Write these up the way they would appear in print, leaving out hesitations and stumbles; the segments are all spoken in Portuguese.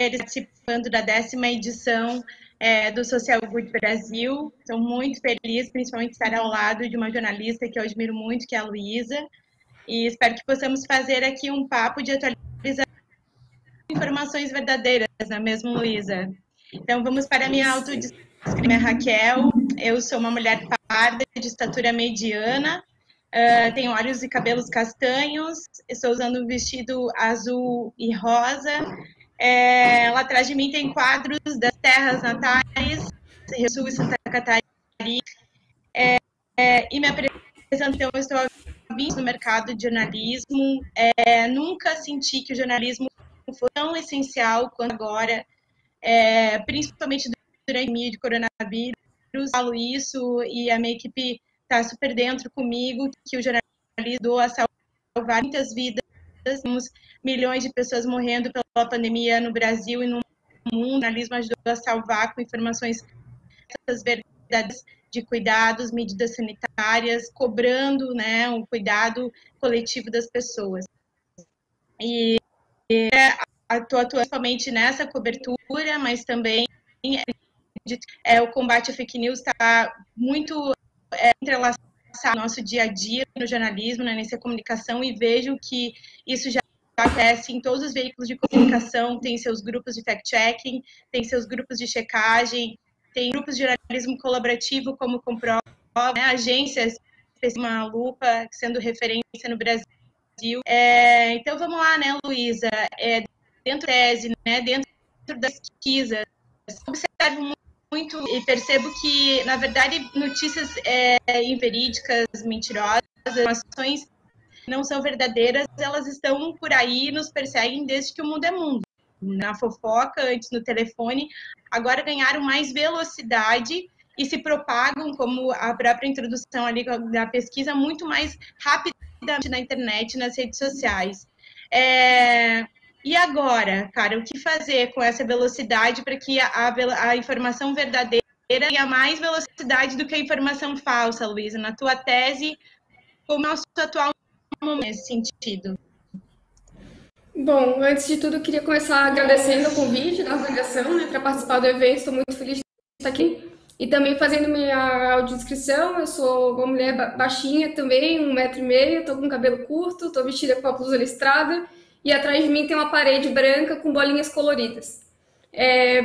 participando da 10ª edição do Social Good Brasil. Estou muito feliz, principalmente, de estar ao lado de uma jornalista que eu admiro muito, que é a Luísa, e espero que possamos fazer aqui um papo de atualização de informações verdadeiras, não é mesmo, Luísa? Então, vamos para a minha autodescrição. Minha Raquel, eu sou uma mulher parda, de estatura mediana, tenho olhos e cabelos castanhos, estou usando um vestido azul e rosa. Lá atrás de mim tem quadros das terras natais, Rio Sul e Santa Catarina. E me apresento, então, eu estou há 20 anos no mercado de jornalismo. Nunca senti que o jornalismo foi tão essencial quanto agora, principalmente durante a pandemia de coronavírus. Eu falo isso e a minha equipe está super dentro comigo, que o jornalismo ajudou a salvar muitas vidas. Temos milhões de pessoas morrendo pela pandemia no Brasil e no mundo. O jornalismo ajudou a salvar com informações verdadeiras de cuidados, medidas sanitárias, cobrando, né, um cuidado coletivo das pessoas. E estou atuando somente nessa cobertura, mas também o combate à fake news está muito entrelaçado no nosso dia a dia no jornalismo, na agência de comunicação, e vejo que isso já acontece em todos os veículos de comunicação. Tem seus grupos de fact-checking, tem seus grupos de checagem, tem grupos de jornalismo colaborativo, como Comprova, né, agências, uma lupa, sendo referência no Brasil. Então, vamos lá, né, Luísa? Dentro da tese, né, dentro das pesquisas, observo muito e percebo que, na verdade, notícias inverídicas, mentirosas, informações não são verdadeiras, elas estão por aí, nos perseguem desde que o mundo é mundo. Na fofoca, antes no telefone, agora ganharam mais velocidade e se propagam, como a própria introdução ali da pesquisa, muito mais rapidamente na internet, nas redes sociais. E agora, cara, o que fazer com essa velocidade para que a informação verdadeira tenha mais velocidade do que a informação falsa, Luísa? Na tua tese, como é o nosso atual momento nesse sentido? Bom, antes de tudo, eu queria começar agradecendo o convite da organização, né, para participar do evento. Estou muito feliz de estar aqui. E também fazendo minha audiodescrição, eu sou uma mulher baixinha também, 1,5 m, estou com cabelo curto, estou vestida com a blusa listrada, e atrás de mim tem uma parede branca com bolinhas coloridas.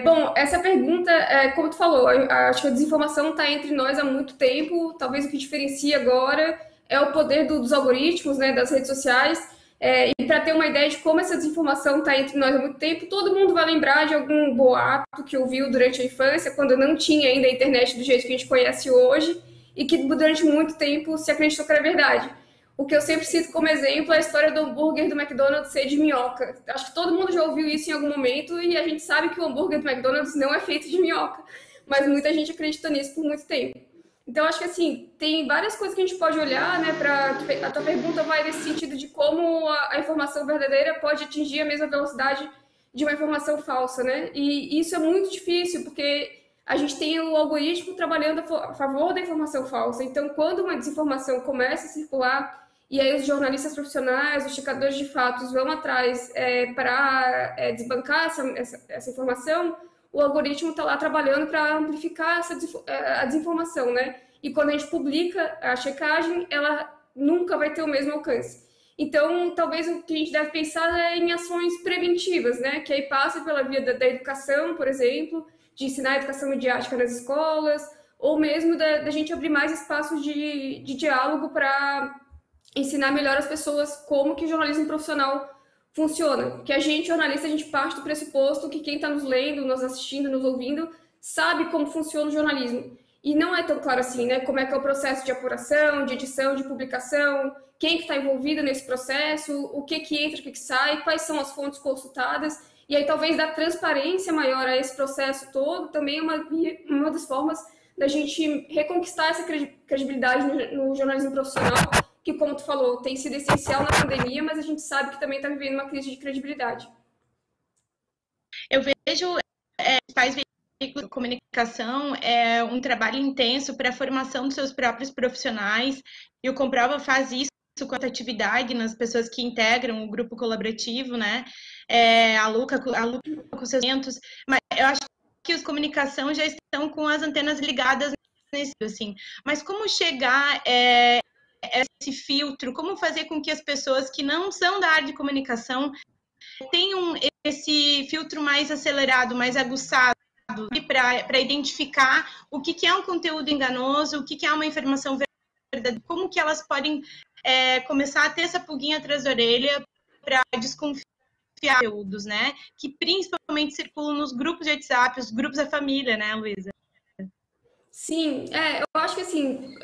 Bom, essa pergunta, como tu falou, acho que a desinformação está entre nós há muito tempo. Talvez o que diferencia agora é o poder dos algoritmos, né, das redes sociais. E para ter uma ideia de como essa desinformação está entre nós há muito tempo, todo mundo vai lembrar de algum boato que ouviu durante a infância, quando não tinha ainda a internet do jeito que a gente conhece hoje, e que durante muito tempo se acreditou que era verdade. O que eu sempre cito como exemplo é a história do hambúrguer do McDonald's ser de minhoca. Acho que todo mundo já ouviu isso em algum momento, e a gente sabe que o hambúrguer do McDonald's não é feito de minhoca, mas muita gente acreditou nisso por muito tempo. Então, acho que, assim, tem várias coisas que a gente pode olhar, né, a tua pergunta vai nesse sentido de como a informação verdadeira pode atingir a mesma velocidade de uma informação falsa, né? E isso é muito difícil, porque a gente tem o algoritmo trabalhando a favor da informação falsa. Então, quando uma desinformação começa a circular, e aí os jornalistas profissionais, os checadores de fatos vão atrás para desbancar essa informação, o algoritmo está lá trabalhando para amplificar a desinformação, né? E quando a gente publica a checagem, ela nunca vai ter o mesmo alcance. Então, talvez o que a gente deve pensar é em ações preventivas, né? Que aí passa pela via da educação, por exemplo, de ensinar a educação midiática nas escolas, ou mesmo da gente abrir mais espaços de diálogo para ensinar melhor as pessoas como que o jornalismo profissional funciona. Porque a gente, jornalista, a gente parte do pressuposto que quem está nos lendo, nos assistindo, nos ouvindo, sabe como funciona o jornalismo. E não é tão claro assim, né? Como é que é o processo de apuração, de edição, de publicação, quem que está envolvido nesse processo, o que entra, o que sai, quais são as fontes consultadas. E aí talvez dar transparência maior a esse processo todo também é uma das formas da gente reconquistar essa credibilidade no jornalismo profissional, que, como tu falou, tem sido essencial na pandemia, mas a gente sabe que também está vivendo uma crise de credibilidade. Eu vejo faz veículos de comunicação um trabalho intenso para a formação dos seus próprios profissionais, e o Comprova faz isso com a atividade nas pessoas que integram o grupo colaborativo, né? a Luca com seus eventos, mas eu acho que os comunicação já estão com as antenas ligadas nesse, assim. Mas como chegar esse filtro, como fazer com que as pessoas que não são da área de comunicação tenham esse filtro mais acelerado, mais aguçado, para identificar o que é um conteúdo enganoso, o que é uma informação verdadeira, como que elas podem começar a ter essa pulguinha atrás da orelha para desconfiar de conteúdos, né? Que principalmente circulam nos grupos de WhatsApp, os grupos da família, né, Luísa? Sim, eu acho que assim,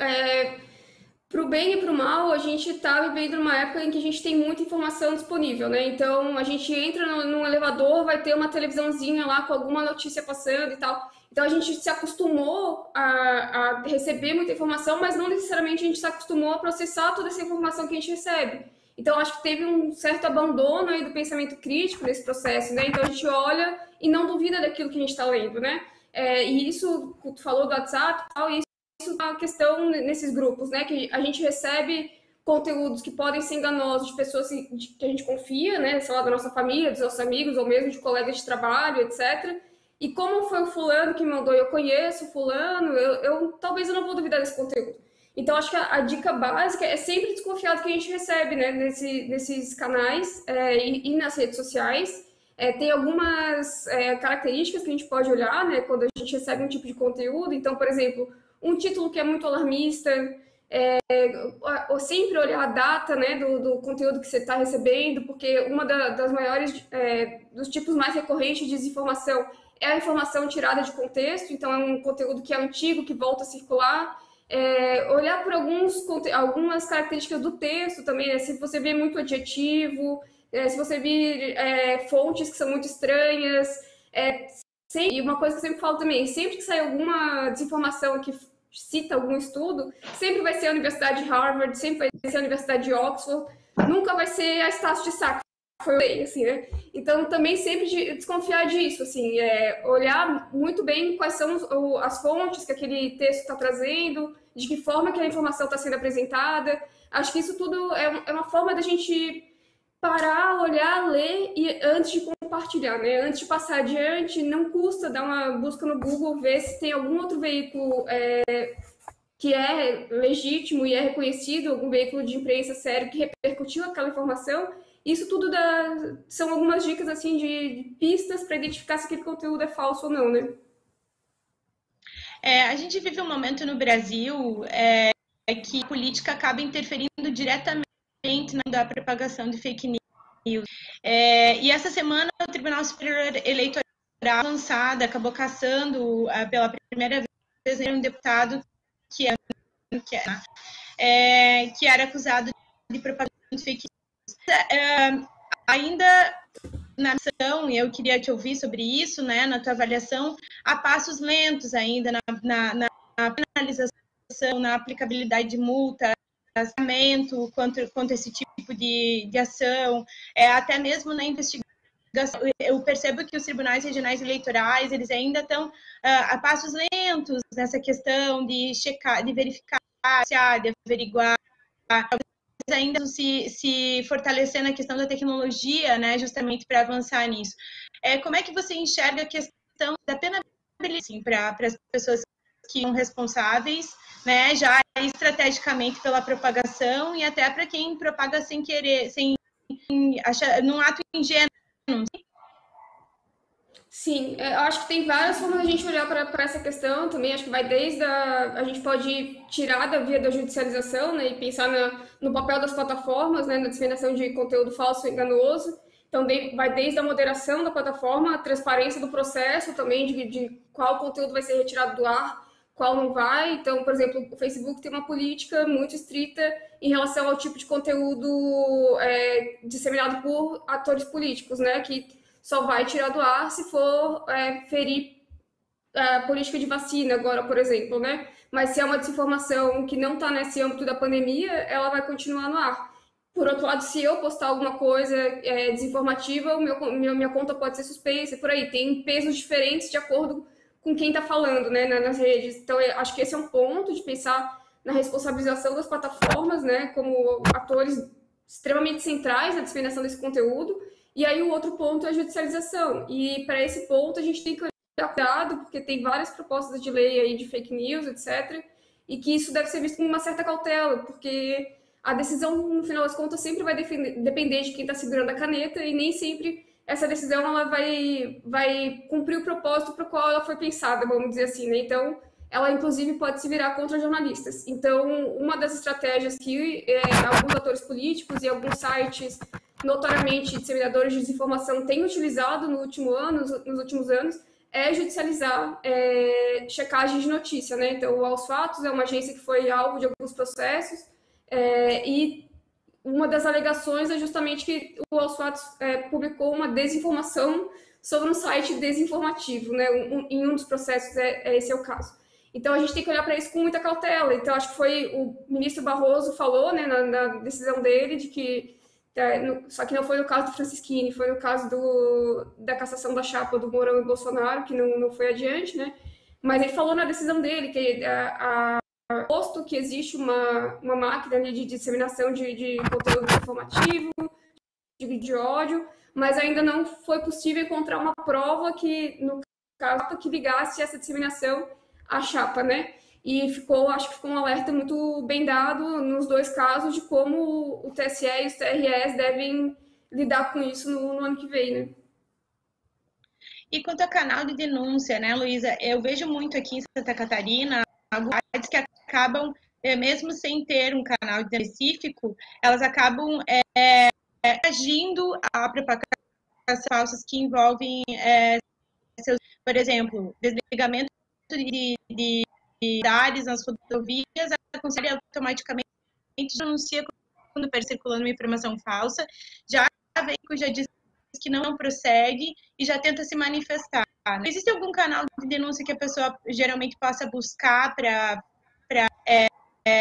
pro bem e pro mal, a gente está vivendo numa época em que a gente tem muita informação disponível, né? Então, a gente entra num elevador, vai ter uma televisãozinha lá com alguma notícia passando e tal. Então, a gente se acostumou a receber muita informação, mas não necessariamente a gente se acostumou a processar toda essa informação que a gente recebe. Então, acho que teve um certo abandono aí do pensamento crítico nesse processo, né? Então, a gente olha e não duvida daquilo que a gente está lendo, né? E isso, tu falou do WhatsApp e tal, e isso é uma questão nesses grupos, né? Que a gente recebe conteúdos que podem ser enganosos de pessoas que a gente confia, né? Sei lá, da nossa família, dos nossos amigos, ou mesmo de colegas de trabalho, etc. E como foi o fulano que me mandou, eu conheço o fulano, talvez eu não vou duvidar desse conteúdo. Então, acho que a dica básica é sempre desconfiar do que a gente recebe, né? Nesses canais e nas redes sociais. Tem algumas características que a gente pode olhar, né? Quando a gente recebe um tipo de conteúdo. Então, por exemplo, um título que é muito alarmista, ou sempre olhar a data, né, do conteúdo que você está recebendo, porque uma das maiores, dos tipos mais recorrentes de desinformação é a informação tirada de contexto, então é um conteúdo que é antigo, que volta a circular. Olhar por algumas características do texto também, né, se você vê muito adjetivo, se você vir fontes que são muito estranhas. E uma coisa que eu sempre falo também, sempre que sair alguma desinformação que cita algum estudo, sempre vai ser a Universidade de Harvard, sempre vai ser a Universidade de Oxford, nunca vai ser a Estácio de Sá, que foi bem, assim, né? Então, também sempre desconfiar disso, assim, olhar muito bem quais são as fontes que aquele texto está trazendo, de que forma que a informação está sendo apresentada. Acho que isso tudo é uma forma da gente parar, olhar, ler e antes de compartilhar, né? Antes de passar adiante, não custa dar uma busca no Google, ver se tem algum outro veículo que é legítimo e é reconhecido, algum veículo de imprensa sério que repercutiu aquela informação. Isso tudo são algumas dicas assim de pistas para identificar se aquele conteúdo é falso ou não, né? A gente vive um momento no Brasil que a política acaba interferindo diretamente da propagação de fake news. E essa semana o Tribunal Superior Eleitoral lançado acabou cassando pela primeira vez um deputado que era acusado de propagação de fake news. Ainda na ação, e eu queria te ouvir sobre isso, né, na tua avaliação, há passos lentos ainda na penalização, na aplicabilidade de multa, quanto esse tipo de ação, até mesmo na investigação. Eu percebo que os tribunais regionais eleitorais, eles ainda estão a passos lentos nessa questão de checar, de verificar, de averiguar, ainda se fortalecer na questão da tecnologia, né, justamente para avançar nisso. Como é que você enxerga a questão da penalidade assim, para as pessoas que são responsáveis, né, já estrategicamente pela propagação e até para quem propaga sem querer, num ato ingênuo? Sim, eu acho que tem várias formas de a gente olhar para essa questão também. Acho que vai desde a gente pode tirar da via da judicialização, né, e pensar no papel das plataformas, né, na disseminação de conteúdo falso e enganoso. Então, vai desde a moderação da plataforma, a transparência do processo também, de qual conteúdo vai ser retirado do ar, qual não vai. Então, por exemplo, o Facebook tem uma política muito estrita em relação ao tipo de conteúdo disseminado por atores políticos, né, que só vai tirar do ar se for ferir a política de vacina agora, por exemplo, né? Mas se é uma desinformação que não está nesse âmbito da pandemia, ela vai continuar no ar. Por outro lado, se eu postar alguma coisa desinformativa, minha conta pode ser suspensa, por aí. Tem pesos diferentes de acordo com quem está falando, né, nas redes. Então, eu acho que esse é um ponto de pensar na responsabilização das plataformas, né, como atores extremamente centrais na disseminação desse conteúdo. E aí o outro ponto é a judicialização. E para esse ponto a gente tem que olhar cuidado, porque tem várias propostas de lei aí de fake news, etc. E que isso deve ser visto com uma certa cautela, porque a decisão, no final das contas, sempre vai depender de quem está segurando a caneta e nem sempre essa decisão ela vai cumprir o propósito para o qual ela foi pensada, vamos dizer assim, né? Então, ela, inclusive, pode se virar contra jornalistas. Então, uma das estratégias que alguns atores políticos e alguns sites notoriamente disseminadores de desinformação têm utilizado nos últimos anos é judicializar checagem de notícia, né? Então, o Aos Fatos é uma agência que foi alvo de alguns processos e uma das alegações é justamente que o Aos Fatos publicou uma desinformação sobre um site desinformativo, né? Em um dos processos, esse é o caso. Então, a gente tem que olhar para isso com muita cautela. Então, acho que foi o ministro Barroso falou, né, na decisão dele, de que só que não foi no caso do Francisquini, foi no caso da cassação da chapa do Mourão e Bolsonaro, que não foi adiante, né? Mas ele falou na decisão dele que posto que existe uma máquina ali de disseminação de conteúdo informativo, de ódio, mas ainda não foi possível encontrar uma prova que, no caso, que ligasse essa disseminação à chapa, né? E acho que ficou um alerta muito bem dado nos dois casos de como o TSE e os TREs devem lidar com isso no ano que vem, né? E quanto ao canal de denúncia, né, Luísa? Eu vejo muito aqui em Santa Catarina algumas cidades que acabam, mesmo sem ter um canal específico, elas acabam agindo a propagação falsas que envolvem, por exemplo, desligamento de áreas nas rodovias, a Conselho automaticamente denuncia quando está circulando uma informação falsa, já vem já diz que não prossegue e já tenta se manifestar. Existe algum canal de denúncia que a pessoa geralmente possa buscar para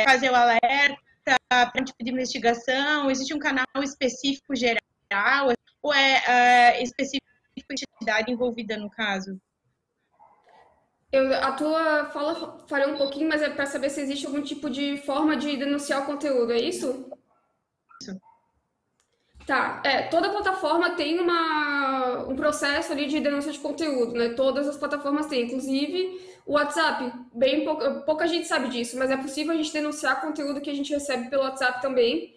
fazer o alerta, para um tipo de investigação? Existe um canal específico geral ou específico de entidade envolvida no caso? A tua fala falhou um pouquinho, mas é para saber se existe algum tipo de forma de denunciar o conteúdo, é isso? Isso. Tá, toda plataforma tem um processo ali de denúncia de conteúdo, né? Todas as plataformas têm, inclusive o WhatsApp. Pouca gente sabe disso, mas é possível a gente denunciar conteúdo que a gente recebe pelo WhatsApp também.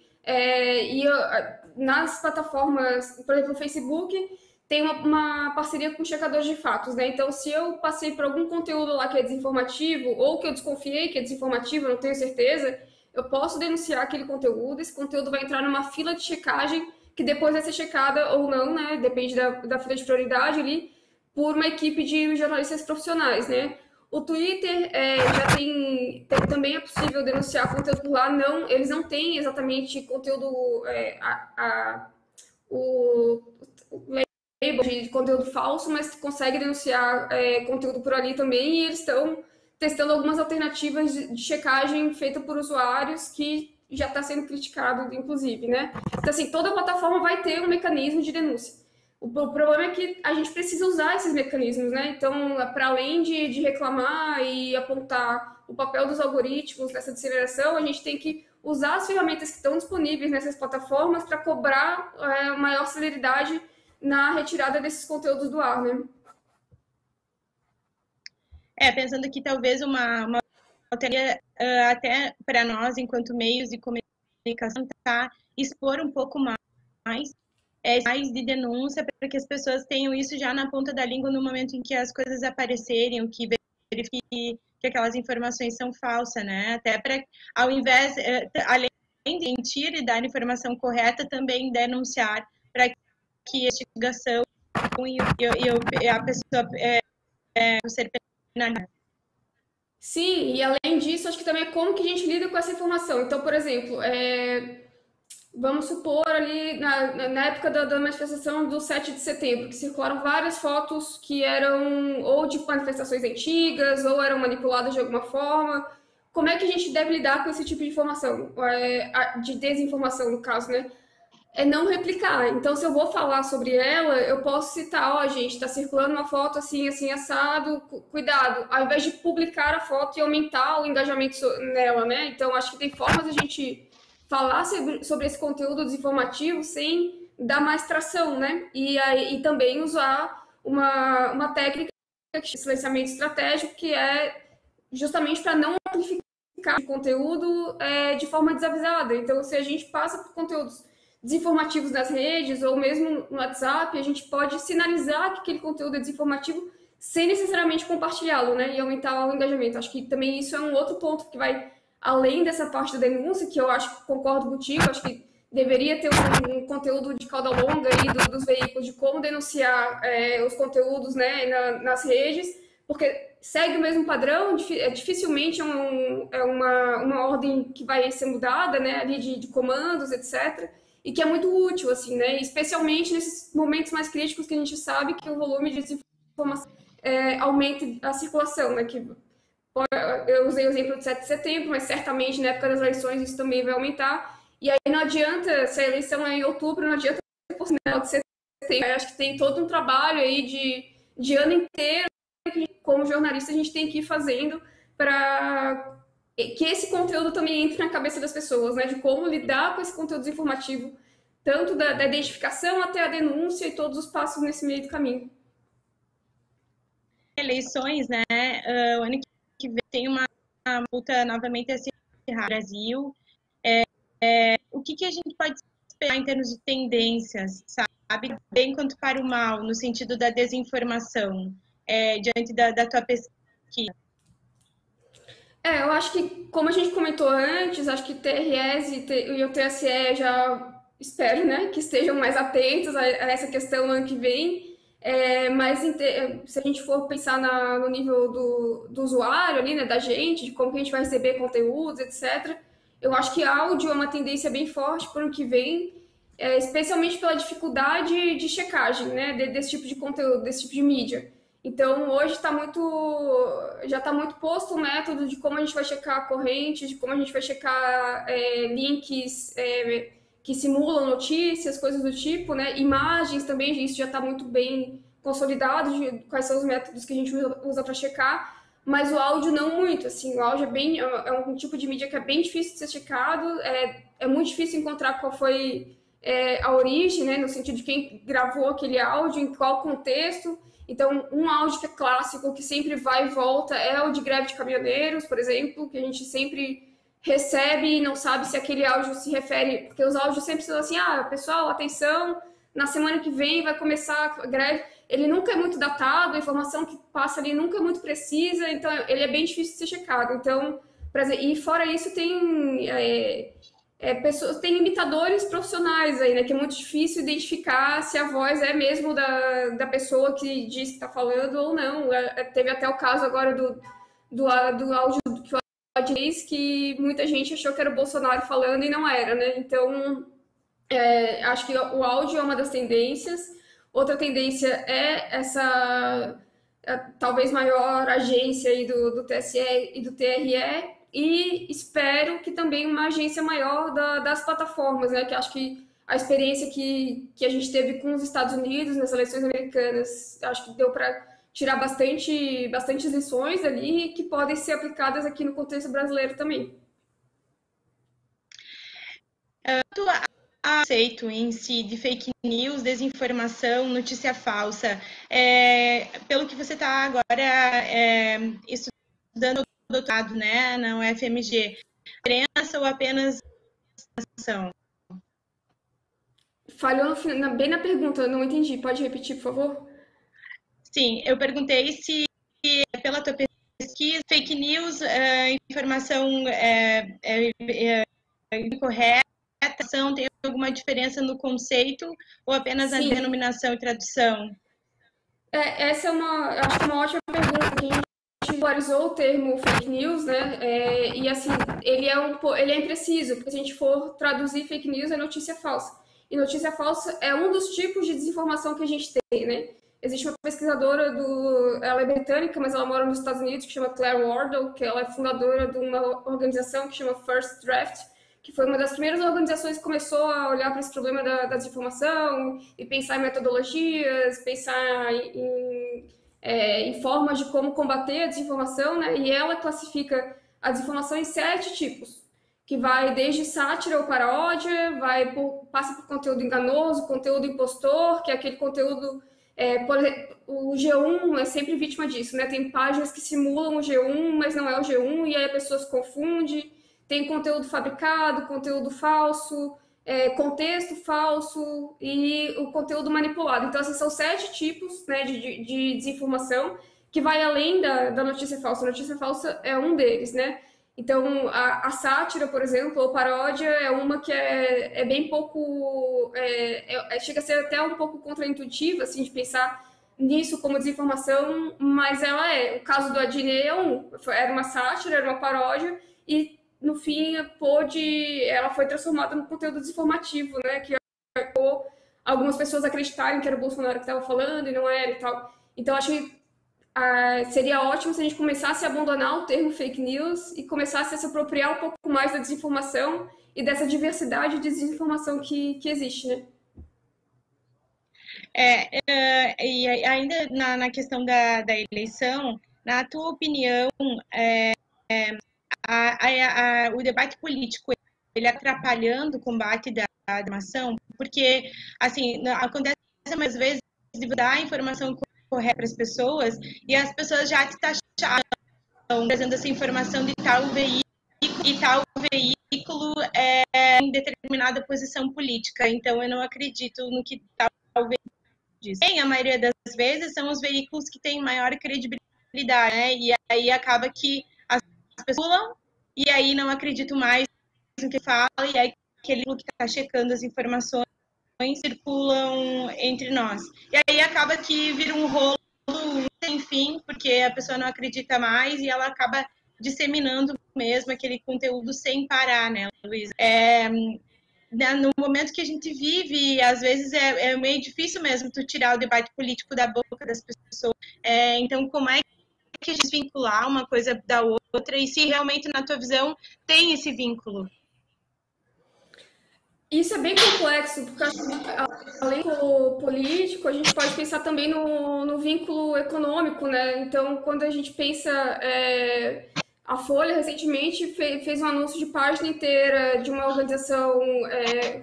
Nas plataformas, por exemplo, o Facebook tem uma parceria com checadores de fatos, né? Então, se eu passei por algum conteúdo lá que é desinformativo ou que eu desconfiei que é desinformativo, não tenho certeza, eu posso denunciar aquele conteúdo. Esse conteúdo vai entrar numa fila de checagem que depois vai ser checada ou não, né? Depende da fila de prioridade ali, por uma equipe de jornalistas profissionais, né? O Twitter também é possível denunciar conteúdo por lá. Não, eles não têm exatamente conteúdo, o label de conteúdo falso, mas consegue denunciar conteúdo por ali também, e eles estão testando algumas alternativas de checagem feita por usuários que já está sendo criticado, inclusive, né? Então, assim, toda plataforma vai ter um mecanismo de denúncia. O problema é que a gente precisa usar esses mecanismos, né? Então, para além de reclamar e apontar o papel dos algoritmos nessa disseminação, a gente tem que usar as ferramentas que estão disponíveis nessas plataformas para cobrar maior celeridade na retirada desses conteúdos do ar, né? Pensando que talvez uma alternativa até para nós, enquanto meios de comunicação, expor um pouco mais de denúncia, para que as pessoas tenham isso já na ponta da língua no momento em que as coisas aparecerem, o que verifique que aquelas informações são falsas, né? Até para, ao invés, além de mentir e dar informação correta, também denunciar, para que a investigação e a pessoa ser penalizada. Sim, e além disso, acho que também é como que a gente lida com essa informação. Então, por exemplo, vamos supor ali na época da manifestação do 7 de setembro, que circularam várias fotos que eram ou de manifestações antigas, ou eram manipuladas de alguma forma. Como é que a gente deve lidar com esse tipo de informação? De desinformação, no caso, né? É não replicar. Então, se eu vou falar sobre ela, eu posso citar, gente, está circulando uma foto assim, assim, assado, cuidado, ao invés de publicar a foto e aumentar o engajamento nela, né? Então, acho que tem formas de a gente falar sobre esse conteúdo desinformativo sem dar mais tração, né? E também usar uma técnica de silenciamento estratégico, que é justamente para não amplificar o conteúdo de forma desavisada. Então, se a gente passa por conteúdos desinformativos nas redes ou mesmo no WhatsApp, a gente pode sinalizar que aquele conteúdo é desinformativo sem necessariamente compartilhá-lo, né? E aumentar o engajamento. Acho que também isso é um outro ponto que vai além dessa parte da denúncia, que eu acho que concordo contigo, acho que deveria ter um conteúdo de cauda longa aí dos veículos de como denunciar os conteúdos, né, nas redes, porque segue o mesmo padrão, dificilmente é uma ordem que vai ser mudada, né, ali de comandos, etc., e que é muito útil, assim, né, especialmente nesses momentos mais críticos que a gente sabe que o volume de desinformação aumenta a circulação, né, que eu usei o exemplo de 7 de setembro, mas certamente na época das eleições isso também vai aumentar. E aí não adianta, se a eleição é em outubro, não adianta por final de setembro. Eu acho que tem todo um trabalho aí de ano inteiro que, como jornalista, a gente tem que ir fazendo para que esse conteúdo também entre na cabeça das pessoas, né? De como lidar com esse conteúdo desinformativo, tanto da identificação até a denúncia e todos os passos nesse meio do caminho. Eleições, né? O ano que vem tem uma luta novamente a se encerrar no Brasil. O que a gente pode esperar em termos de tendências, sabe? Bem quanto para o mal, no sentido da desinformação, diante da tua pesquisa? Eu acho que, como a gente comentou antes, acho que TRS e o TSE já espero, né, que estejam mais atentos a essa questão no ano que vem. Mas se a gente for pensar no nível do usuário ali, né, da gente, de como que a gente vai receber conteúdos, etc., eu acho que áudio é uma tendência bem forte para o ano que vem, especialmente pela dificuldade de checagem, né, desse tipo de conteúdo, desse tipo de mídia. Então, hoje já está muito posto o método de como a gente vai checar correntes, de como a gente vai checar links que simulam notícias, coisas do tipo, né? Imagens também, isso já está muito bem consolidado, de quais são os métodos que a gente usa para checar, mas o áudio não muito, assim, o áudio é um tipo de mídia que é bem difícil de ser checado, é muito difícil encontrar qual foi a origem, né, no sentido de quem gravou aquele áudio, em qual contexto. Então, um áudio que é clássico, que sempre vai e volta, é o de greve de caminhoneiros, por exemplo, que a gente sempre recebe e não sabe se aquele áudio se refere, porque os áudios sempre são assim, pessoal, atenção, na semana que vem vai começar a greve. Ele nunca é muito datado, a informação que passa ali nunca é muito precisa, então ele é bem difícil de ser checado. Então, e fora isso, tem pessoas, tem imitadores profissionais aí, né, que é muito difícil identificar se a voz é mesmo da pessoa que diz que está falando ou não. Teve até o caso agora do áudio que o áudio diz que muita gente achou que era o Bolsonaro falando e não era, né? Então, acho que o áudio é uma das tendências. Outra tendência é essa talvez maior agência aí do TSE e do TRE, e espero que também uma agência maior das plataformas, né? Que acho que a experiência que a gente teve com os Estados Unidos nas eleições americanas, acho que deu para tirar bastantes lições ali que podem ser aplicadas aqui no contexto brasileiro também. Conceito em si de fake news, desinformação, notícia falsa, pelo que você está agora estudando o doutorado, né, na UFMG, diferença ou apenas ação? Falhou bem na pergunta, não entendi. Pode repetir, por favor? Sim, eu perguntei se pela tua pesquisa, fake news, informação incorreta, tem alguma diferença no conceito ou apenas na denominação e tradução? Essa acho que é uma ótima pergunta, que a gente popularizou o termo fake news, né? E assim, ele é impreciso, porque se a gente for traduzir fake news é notícia falsa. E notícia falsa é um dos tipos de desinformação que a gente tem, né? Existe uma pesquisadora ela é britânica, mas ela mora nos Estados Unidos, que chama Claire Wardle, que ela é fundadora de uma organização que chama First Draft, que foi uma das primeiras organizações que começou a olhar para esse problema da desinformação e pensar em metodologias, pensar em formas de como combater a desinformação, né? E ela classifica a desinformação em 7 tipos, que vai desde sátira ou paródia, passa por conteúdo enganoso, conteúdo impostor, que é aquele conteúdo... o G1 é sempre vítima disso, né? Tem páginas que simulam o G1, mas não é o G1, e aí a pessoa se confunde. Tem conteúdo fabricado, conteúdo falso, contexto falso e o conteúdo manipulado. Então, esses são 7 tipos, né, de desinformação, que vai além da notícia falsa. A notícia falsa é um deles, né? Então, a sátira, por exemplo, ou paródia, é uma que é bem pouco... chega a ser até um pouco contraintuitiva, assim, de pensar nisso como desinformação, mas ela é. O caso do Adnet era uma sátira, era uma paródia, e, no fim, ela foi transformada num conteúdo desinformativo, né? Que acabou algumas pessoas acreditarem que era o Bolsonaro que estava falando e não era e tal. Então, acho que seria ótimo se a gente começasse a abandonar o termo fake news e começasse a se apropriar um pouco mais da desinformação e dessa diversidade de desinformação que existe, né? E ainda na questão da eleição, na tua opinião, o debate político, ele atrapalhando o combate da desinformação? Porque, assim, acontece muitas vezes de dar a informação correta para as pessoas e as pessoas já te taxam, trazendo essa informação de tal veículo e tal veículo em determinada posição política. Então, eu não acredito no que tal veículo diz. Bem, a maioria das vezes são os veículos que têm maior credibilidade, né? E aí acaba que as pessoas falam e aí não acredito mais no que fala e aí aquele que está checando as informações circulam entre nós. E aí acaba que vira um rolo sem fim, porque a pessoa não acredita mais e ela acaba disseminando mesmo aquele conteúdo sem parar, né, Luísa? No momento que a gente vive, às vezes é meio difícil mesmo tu tirar o debate político da boca das pessoas. Então, como é que a gente desvincular uma coisa da outra e se realmente, na tua visão, tem esse vínculo? Isso é bem complexo, porque além do político, a gente pode pensar também no vínculo econômico, né? Então, quando a gente pensa... a Folha recentemente fez um anúncio de página inteira de uma organização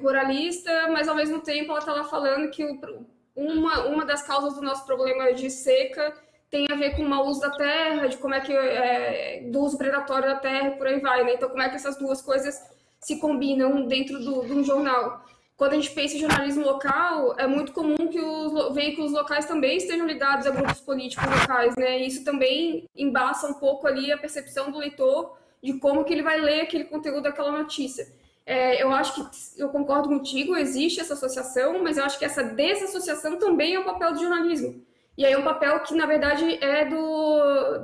ruralista, mas ao mesmo tempo ela está lá falando que uma das causas do nosso problema de seca tem a ver com o mau uso da terra, de como é que do uso predatório da terra e por aí vai, né? Então, como é que essas duas coisas se combinam dentro de um jornal? Quando a gente pensa em jornalismo local, é muito comum que os veículos locais também estejam ligados a grupos políticos locais, né? E isso também embaça um pouco ali a percepção do leitor de como que ele vai ler aquele conteúdo daquela notícia. Eu acho que, eu concordo contigo, existe essa associação, mas eu acho que essa desassociação também é o papel do jornalismo. E aí é um papel que, na verdade, é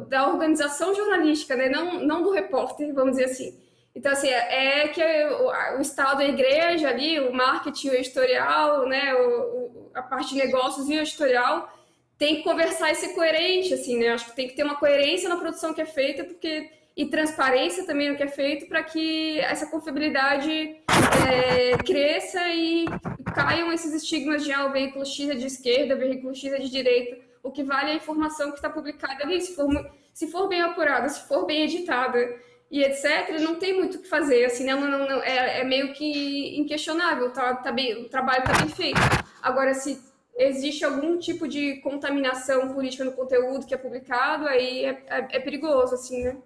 da organização jornalística, né? Não do repórter, vamos dizer assim. Então, assim, que o Estado e a igreja ali, o marketing, o editorial, né, a parte de negócios e o editorial, tem que conversar e ser coerente, assim, né? Acho que tem que ter uma coerência na produção que é feita, e transparência também no que é feito, para que essa confiabilidade cresça e caiam esses estigmas de o veículo X é de esquerda, o veículo X é de direita. O que vale é a informação que está publicada ali, se for bem apurada, se for bem editada, e etc., não tem muito o que fazer, assim, não, é meio que inquestionável, o trabalho está bem feito. Agora, se existe algum tipo de contaminação política no conteúdo que é publicado, aí é perigoso, assim, né?